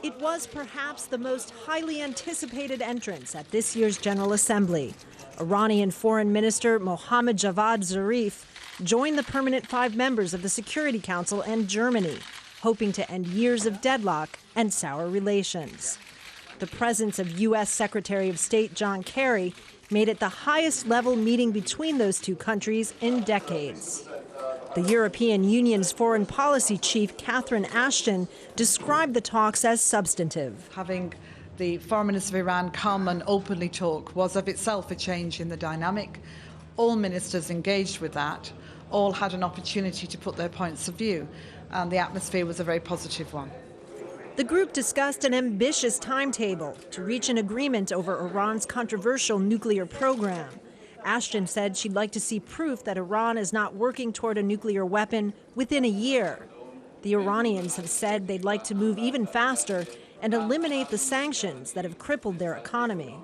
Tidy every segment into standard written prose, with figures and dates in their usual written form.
It was perhaps the most highly anticipated entrance at this year's General Assembly. Iranian Foreign Minister Mohammad Javad Zarif joined the permanent 5 members of the Security Council and Germany, hoping to end years of deadlock and sour relations. The presence of U.S. Secretary of State John Kerry made it the highest level meeting between those two countries in decades. The European Union's foreign policy chief, Catherine Ashton, described the talks as substantive. Having the Foreign Minister of Iran come and openly talk was of itself a change in the dynamic. All ministers engaged with that, all had an opportunity to put their points of view, and the atmosphere was a very positive one. The group discussed an ambitious timetable to reach an agreement over Iran's controversial nuclear program. Ashton said she'd like to see proof that Iran is not working toward a nuclear weapon within a year. The Iranians have said they'd like to move even faster and eliminate the sanctions that have crippled their economy.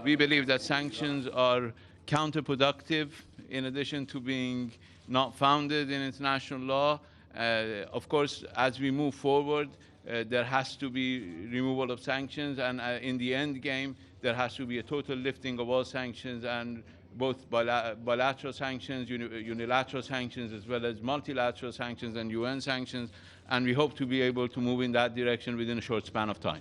We believe that sanctions are counterproductive in addition to being not founded in international law. Of course, as we move forward, there has to be removal of sanctions, and in the end game, there has to be a total lifting of all sanctions, and both bilateral sanctions, unilateral sanctions, as well as multilateral sanctions and UN sanctions, and we hope to be able to move in that direction within a short span of time.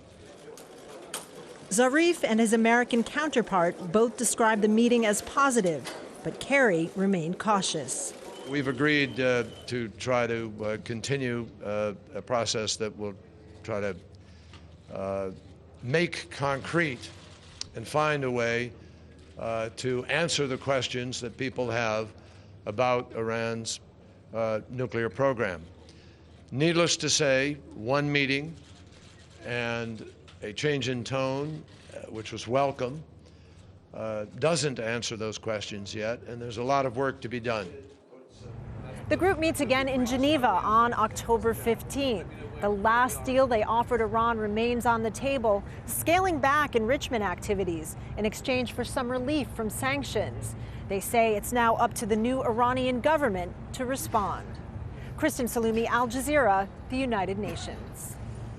Zarif and his American counterpart both described the meeting as positive, but Kerry remained cautious. We've agreed to try to continue a process that will try to make concrete and find a way to answer the questions that people have about Iran's nuclear program. Needless to say, one meeting and a change in tone, which was welcome, doesn't answer those questions yet, and there's a lot of work to be done. The group meets again in Geneva on October 15. The last deal they offered Iran remains on the table, scaling back enrichment activities in exchange for some relief from sanctions. They say it's now up to the new Iranian government to respond. Kristen, Saloomey, Al Jazeera, the United Nations.